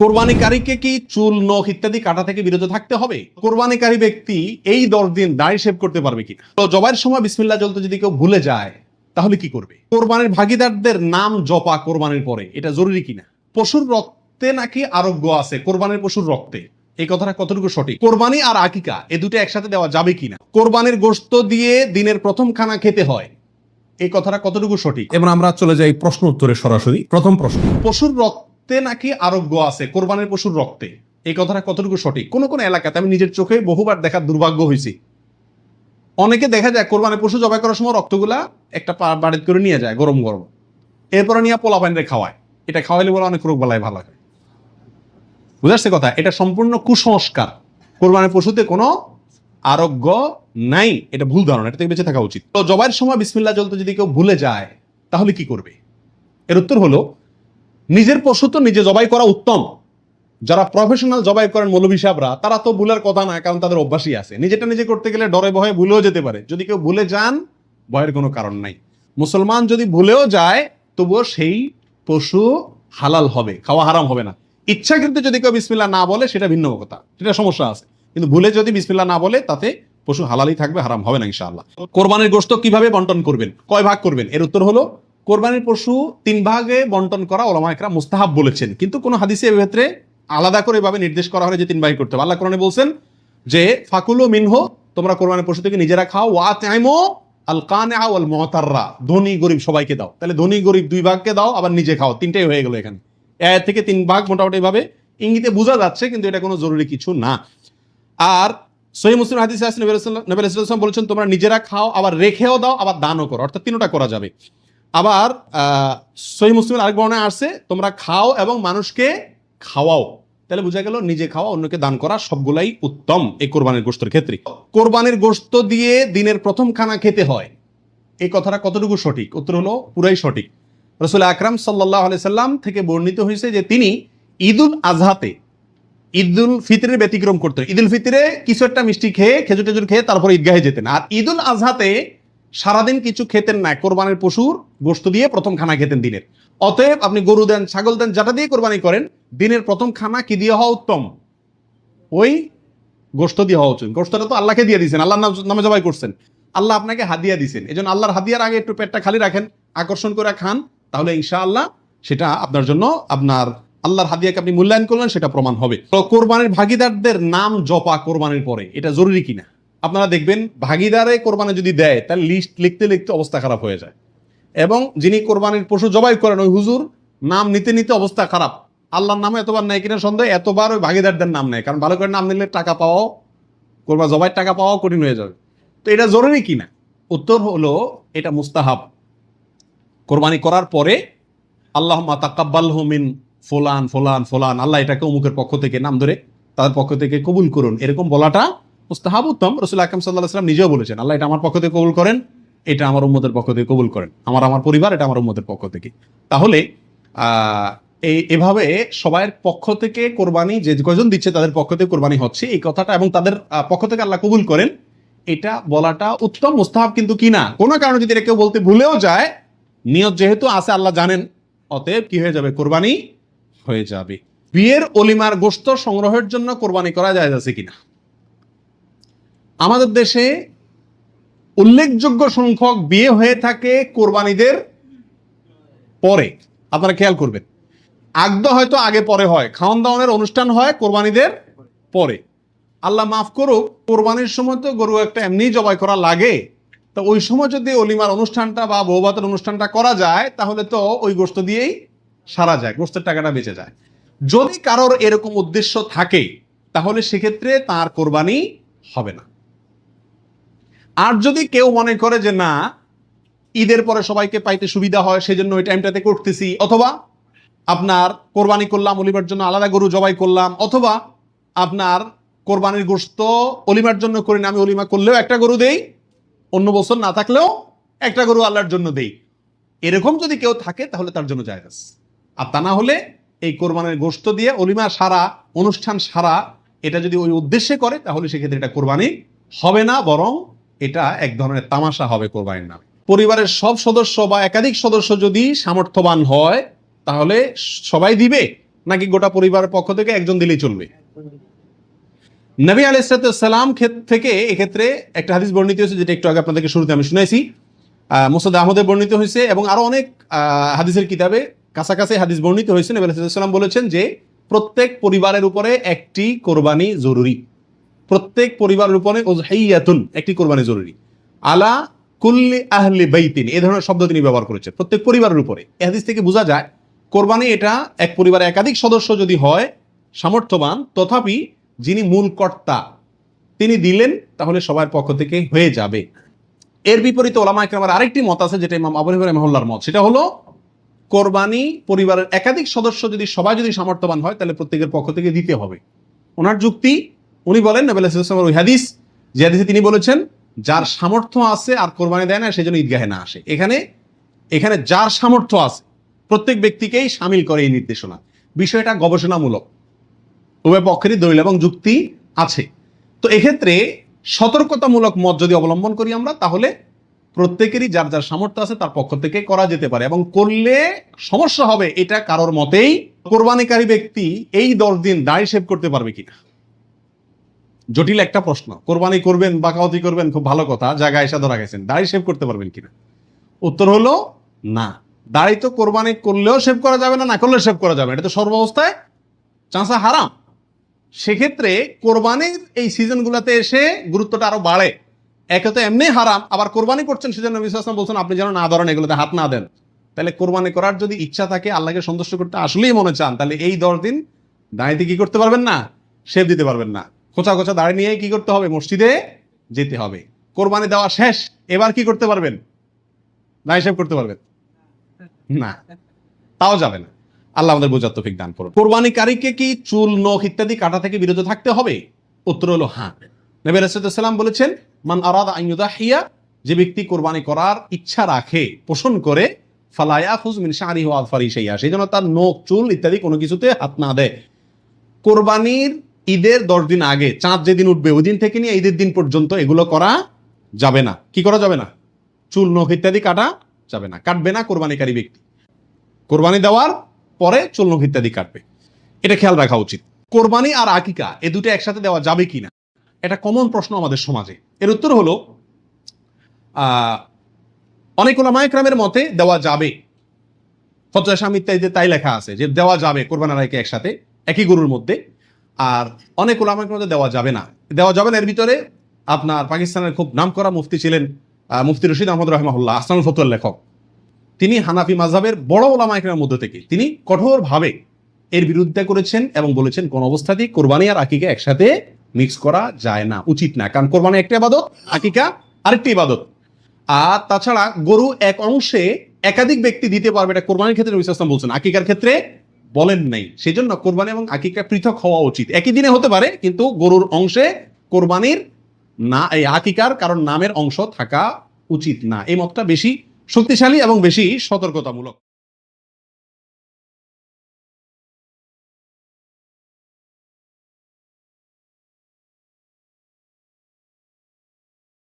কোরবানিকারীকে কি চুল, নখ ইত্যাদি কাটা থেকে বিরত থাকতে হবে? কোরবানিকারী ব্যক্তি এই 10 দিন দাড়ি শেভ করতে পারবে কিনা? তো জবাইয়ের সময় বিসমিল্লাহ বলতে যদি কেউ ভুলে যায় তাহলে কি করবে? কোরবানির ভাগীদারদের নাম জপা কোরবানির পরে এটা জরুরি কিনা? পশুর রক্তে নাকি আরোগ্য আছে কোরবানির পশুর রক্তে, এই কথাটা কতটুকু সঠিক? কোরবানি আর আকিকা এই দুটো একসাথে দেওয়া যাবে কিনা? কোরবানির গোশত দিয়ে দিনের প্রথম খানা খেতে হয়, এই কথাটা কতটুকু সঠিক? এবার আমরা চলে যাই প্রশ্ন উত্তরে সরাসরি। প্রথম প্রশ্ন, পশুর রক্তে নাকি আরোগ্য আছে কোরবানির পশুর রক্তে, এই কথাটা কতটুকু সঠিক? কোন কোন এলাকাতে আমি নিজের চোখে বহুবার দেখার দুর্ভাগ্য হয়েছি, অনেকে দেখা যায় কোরবানির পশু জবাই করার সময় রক্তগুলা একটা বাড়িতে করে নিয়ে যায় গরম গরম, এরপরে নিয়ে পোলা পানিতে খাওয়ায়। এটা খাওয়াইলে বলে অনেক রোগ বালাই ভালো হয়। বুঝাচ্ছে কথা? এটা সম্পূর্ণ কুসংস্কার। কোরবানির পশুতে কোনো আরোগ্য নাই, এটা ভুল ধারণা, এটা থেকে বেঁচে থাকা উচিত। তো জবাইয়ের সময় বিসমিল্লাহ বলতে যদি কেউ ভুলে যায় তাহলে কি করবে? এর উত্তর হলো, নিজের পশু তো নিজে জবাই করা উত্তম। যারা প্রফেশনাল জবাই করেন মৌলভী সাহেবরা, তারা তো ভুলের কথা না, কারণ তাদের অভ্যাসই আছে। নিজেটা নিজে করতে গেলে ডরে ভয়ে ভুলেও যেতে পারে। যদি কেউ ভুলে যান, ভয়ের কোনো কারণ নাই। মুসলমান যদি ভুলেও যায় তবুও সেই পশু হালাল হবে, খাওয়া হারাম হবে না। ইচ্ছাকৃত যদি কেউ বিসমিল্লাহ না বলে সেটা ভিন্ন কথা, সেটা সমস্যা আছে। কিন্তু ভুলে যদি বিসমিল্লাহ না বলে তাতে পশু হালালই থাকবে, হারাম হবে না ইনশাআল্লাহ। কোরবানির গোশত কিভাবে বন্টন করবেন, কয় ভাগ করবেন? এর উত্তর হলো, কোরবানির পশু 3 ভাগে বন্টন করা ওলামা ইকরাম মুস্তাহাব বলেছেন, কিন্তু কোন হাদিসে এর ক্ষেত্রে আলাদা করে ভাবে নির্দেশ করা হয় যে 3 ভাগে করতে হবে। আল্লাহ কোরআনে বলছেন যে ফাকুলু মিনহু, তোমরা কোরবানির পশু থেকে নিজেরা খাও, ওয়া তাইমু আল কানিআ ওয়াল মুতাররা, ধনী গরিব সবাইকে দাও। তাহলে ধনী গরিব 2 ভাগকে দাও, আবার নিজে খাও, 3টাই হয়ে গেল এখানে। আয়াত থেকে 3 ভাগ মোটামুটি ভাবে ইঙ্গিতে বোঝা যাচ্ছে, কিন্তু এটা কোনো জরুরি কিছু না। আর সহিহ মুসলিম হাদিসে আছে নবী সাল্লাল্লাহু আলাইহি ওয়াসাল্লাম বলেছেন তোমরা নিজেরা খাও, আবার রেখেও দাও, আবার দানও করো, অর্থাৎ 3টা করা যাবে। আবার সহিহ মুসলিমের আরেক বর্ণনায় আসছে তোমরা খাও এবং মানুষকে খাওয়াও। তাহলে বোঝা গেল নিজে খাওয়া, অন্যকে দান করা সবগুলাই উত্তম এই কোরবানির গোশতের ক্ষেত্রে। কোরবানির গোশত দিয়ে দিনের প্রথম খানা খেতে হয়, এই কথাটা কতটুকু সঠিক? উত্তর হলো পুরাই সঠিক। রাসূল আকরাম সাল্লাল্লাহু আলাইহি সাল্লাম থেকে বর্ণিত হয়েছে যে তিনি ঈদুল আজহাতে, ঈদুল ফিতরের ব্যতিক্রম করতেন। ঈদুল ফিতরে কিছু একটা মিষ্টি খেয়ে, খেজুর টেজুর খেয়ে তারপর ঈদগাহে যেতেন। আর ঈদুল আজহাতে সারাদিন কিছু খেতেন না, কোরবানির পশুর গোশত দিয়ে প্রথম খানা খেতেন দিনের। অতএব আপনি গরু দেন, ছাগল দেন, যেটা দিয়ে কোরবানি করেন, দিনের প্রথম খানা কি দিয়ে হওয়া উত্তম? ওই গোশত দিয়ে হওয়া উচিত। গোশতটা তো আল্লাহকে দিয়ে দিয়েছেন, আল্লাহর নামে জবাই করছেন, আল্লাহ আপনাকে হাদিয়া দিয়েছেন। এই জন্য আল্লাহর হাদিয়ার আগে একটু পেটটা খালি রাখেন, আকর্ষণ করে খান, তাহলে ইনশাআল্লাহ সেটা আপনার জন্য, আপনার আল্লাহর হাদিয়াকে আপনি মূল্যায়ন করলেন, সেটা প্রমাণ হবে। তো কোরবানির ভাগীদারদের নাম জপা কোরবানির পরে এটা জরুরি কিনা? আপনারা দেখবেন ভাগীদারে কোরবানি যদি দেয় তাহলে লিস্ট লিখতে লিখতে অবস্থা খারাপ হয়ে যায়, এবং যিনি কোরবানির পশু জবাই করেন ওই হুজুর নাম নিতে নিতে অবস্থা খারাপ। আল্লাহর নামে এতবার নেয় কিনা সন্দেহ, এতবার ওই ভাগীদারদের নাম নেয়, কারণ ভালো করে নাম নিলে টাকা পাওয়াও, কোরবান জবাইয়ের টাকা পাওয়াও কঠিন হয়ে যাবে। তো এটা জরুরি কিনা? উত্তর হলো এটা মুস্তাহাব। কোরবানি করার পরে আল্লাহুম্মা তাকাব্বালহু মিন ফুলান ফুলান ফুলান, আল্লাহ এটাকে অমুকের পক্ষ থেকে নাম ধরে তাদের পক্ষ থেকে কবুল করুন, এরকম বলাটা মুস্তাহাব, উত্তম। রাসূল আকরাম সাল্লাল্লাহু আলাইহি ওয়াসাল্লাম নিজেও বলেছেন আল্লাহ এটা আমার পক্ষ থেকে কবুল করেন, এটা আমার উম্মতের পক্ষ থেকে কবুল করেন, আমার পরিবার, এটা আমার উম্মতের পক্ষ থেকে। তাহলে এভাবে সবার পক্ষ থেকে কোরবানি, যে কয়জন দিচ্ছে তাদের পক্ষ থেকে কোরবানি হচ্ছে এই কথাটা, এবং তাদের পক্ষ থেকে আল্লাহ কবুল করেন, এটা বলাটা উত্তম, মুস্তাহাব কিন্তু কিনা। কোনো কারণে যদি এটা কেউ বলতে ভুলেও যায়, নিয়ত যেহেতু আছে আল্লাহ জানেন, অতএব কি হয়ে যাবে? কোরবানি হয়ে যাবে। বিয়ের অলিমার গোশত সংগ্রহের জন্য কোরবানি করা যায় আছে কিনা? আমাদের দেশে উল্লেখযোগ্য সংখ্যক বিয়ে হয়ে থাকে কোরবানিদের পরে। আপনারা খেয়াল করবেন, আগদ হয়তো আগে পরে হয়, খাওয়ান দাওয়ানের অনুষ্ঠান হয় কোরবানিদের পরে। আল্লাহ মাফ করুক, কোরবানির সময় তো গরু একটা এমনি জবাই করা লাগে, তো ওই সময় যদি অলিমার অনুষ্ঠানটা বা বৌভাতের অনুষ্ঠানটা করা যায় তাহলে তো ওই গোশত দিয়েই সারা যায়, গোশতের টাকাটা বেঁচে যায়। যদি কারোর এরকম উদ্দেশ্য থাকে তাহলে সেক্ষেত্রে তার কোরবানি হবে না। আর যদি কেউ মনে করে যে না, ঈদের পরে সবাইকে পাইতে সুবিধা হয় সেজন্য ওই টাইমটাতে করতেছি, অথবা আপনার কোরবানি করলাম অলিমার জন্য আলাদা গরু জবাই করলাম, অথবা আপনার কোরবানির গোশত অলিমার জন্য করি না, আমি অলিমা করলেও একটা গরু দেই, অন্য বছর না থাকলেও একটা গরু আল্লাহর জন্য দেই, এরকম যদি কেউ থাকে তাহলে তার জন্য জায়েজ। আর তা না হলে এই কোরবানির গোশত দিয়ে অলিমা সারা, অনুষ্ঠান সারা, এটা যদি ওই উদ্দেশ্যে করে তাহলে সেক্ষেত্রে এটা কোরবানি হবে না, বরং এটা এক ধরনের তামাশা হবে কোরবানির নামে। পরিবারের সব সদস্য বা একাধিক সদস্য যদি সামর্থ্যবান হয় তাহলে সবাই দিবে, নাকি গোটা পরিবারের পক্ষ থেকে একজন দিলেই চলবে? নবী আলাইহিস সালাম থেকে এক্ষেত্রে একটা হাদিস বর্ণিত হয়েছে, যেটা একটু আগে আপনাদেরকে শুরুতে আমি শুনাইছি, মুসনাদ আহমদে বর্ণিত হয়েছে এবং আরো অনেক হাদিসের কিতাবে কাছাকাছি হাদিস বর্ণিত হয়েছে। নবী আলাইহিস সালাম বলেছেন যে প্রত্যেক পরিবারের উপরে একটি কোরবানি জরুরি, প্রত্যেক পরিবারের উপরে উযহিয়াতুন একটি কোরবানি জরুরি, আলা কুল্লি আহলি বাইতিন, এই ধরনের শব্দ তিনি ব্যবহার করেছেন, প্রত্যেক পরিবারের উপরে। এই হাদিস থেকে বোঝা যায় কোরবানি এটা এক পরিবারে একাধিক সদস্য যদি হয় সামর্থ্যবান, তথাপি যিনি মূল কর্তা তিনি দিলেন তাহলে সবার পক্ষ থেকে হয়ে যাবে। এর বিপরীতে ওলামায়ে কেরামের আরেকটি মত আছে, যেটা ইমাম আবু হানিফা রাহিমাহুল্লাহর মত, সেটা হলো কোরবানি পরিবারের একাধিক সদস্য যদি সবাই যদি সামর্থ্যবান হয় তাহলে প্রত্যেকের পক্ষ থেকে দিতে হবে। ওনার যুক্তি, উনি বলেন নবী আলাইহিস সালামের ওই হাদিস, যে হাদিসে তিনি বলেছেন যার সামর্থ্য আছে আর কোরবানি দেয় না সেজন্য ঈদগাহে না আসে। এখানে যার সামর্থ্য আছে প্রত্যেক ব্যক্তিকেই শামিল করে এই নির্দেশনা। বিষয়টা গবেষণামূলক, উভয় পক্ষেরই দলিল এবং যুক্তি আছে। তো এক্ষেত্রে সতর্কতামূলক মত যদি অবলম্বন করি আমরা, তাহলে প্রত্যেকেরই যার যার সামর্থ্য আছে তার পক্ষ থেকে করা যেতে পারে, এবং করলে সমস্যা হবে এটা কারোর মতেই। কোরবানিকারী ব্যক্তি এই 10 দিন দাড়ি শেভ করতে পারবে কিনা, জটিল একটা প্রশ্ন। কোরবানি করবেন, বাকাওয়াতি করবেন, খুব ভালো কথা, জায়গায় এসে ধরা গেছেন, দাড়ি শেভ করতে পারবেন কিনা? উত্তর হলো না। দাড়ি তো কোরবানি করলেও শেভ করা যাবে না, না করলেও শেভ করা যাবে, এটা তো সর্বাবস্থায় চাঁচা হারাম। সেক্ষেত্রে কোরবানির এই সিজনগুলোতে এসে গুরুত্বটা আরো বাড়ে। একে তো এমনি হারাম, আবার কোরবানি করছেন সেজন্য নবী সাল্লাল্লাহু আলাইহি ওয়াসাল্লাম বলছেন আপনি যেন না ধরেন, এগুলোতে হাত না দেন। তাহলে কোরবানি করার যদি ইচ্ছা থাকে, আল্লাহকে সন্তুষ্ট করতে আসলেই মনে চান, তাহলে এই 10 দিন দাঁড়িয়ে কি করতে পারবেন না? শেভ দিতে পারবেন না। খোঁচা খোঁচা দাড়ি নিয়ে কি করতে হবে? মসজিদে যেতে হবে। কোরবানি দেওয়া শেষ, এবার কি করতে পারবেন? দাড়ি শেভ করতে পারবেন না, তাও যাবে না। আল্লাহ আমাদের বোঝার তৌফিক দান করুন। কোরবানিকারীকে কি চুল, নখ ইত্যাদি কাটা থেকে বিরত থাকতে হবে? উত্তর হলো হ্যাঁ। নবী রাসূলুল্লাহ সাল্লাল্লাহু আলাইহি ওয়াসাল্লাম বলেছেন, মান আরাদা আন ইউদাহিয়া, যে ব্যক্তি কোরবানি করার ইচ্ছা রাখে, পোষণ করে, ফালা ইয়াখুজ মিন শা'রিহি ওয়া আযফারিহি শাইআ, সেজন্য তার নখ, চুল ইত্যাদি কোনো কিছুতে হাত না দেয়। কোরবানির ঈদের 10 দিন আগে, চাঁদ যেদিন উঠবে ওই দিন থেকে নিয়ে ঈদের দিন পর্যন্ত এগুলো করা যাবে না। কি করা যাবে না? চুল, নখ ইত্যাদি কাটা যাবে না, কাটবে না কোরবানিকারী ব্যক্তি। কোরবানি দেওয়ার পরে চুল, নখ ইত্যাদি কাটবে, এটা খেয়াল রাখা উচিত। কোরবানি আর আকিকা এ দুটো একসাথে দেওয়া যাবে কিনা, এটা কমন প্রশ্ন আমাদের সমাজে। এর উত্তর হলো অনেক উলামায়ে কেরামের মতে দেওয়া যাবে। ফতোয়া শামী ইত্যাদিতে তাই লেখা আছে যে দেওয়া যাবে কোরবানি আর আকিকা একসাথে একই গরুর মধ্যে। আর অনেক উলামায়ে কেরামের মধ্যে দেওয়া যাবে না। দেওয়া যাবে না এর ভিতরে আপনার পাকিস্তানের খুব নামকরা মুফতি ছিলেন মুফতি রশিদ আহমদ রাহিমাহুল্লাহ, আহসানুল ফতোয়ার লেখক। তিনি হানাফি মাযহাবের বড় উলামায়ে কেরামের মধ্যে থেকে তিনি কঠোরভাবে এর বিরুদ্ধে করেছেন এবং বলেছেন কোন অবস্থাতেই কোরবানি আর আকিকা একসাথে মিক্স করা যায় না, উচিত না। কারণ কোরবানি একটা ইবাদত, আকিকা আরেকটি ইবাদত। আর তাছাড়া গরু এক অংশে একাধিক ব্যক্তি দিতে পারবে, এটা কোরবানির ক্ষেত্রে নবী সাল্লাল্লাহু আলাইহি ওয়াসাল্লাম বলছেন, আকিকার ক্ষেত্রে বলেন নাই। সেজন্য কোরবানি এবং আকিকা পৃথক হওয়া উচিত। একই দিনে হতে পারে, কিন্তু গরুর অংশে কোরবানির না, এই আকিকার কারণ নামের অংশ থাকা উচিত না। এই মতটা বেশি শক্তিশালী এবং বেশি সতর্কতামূলক।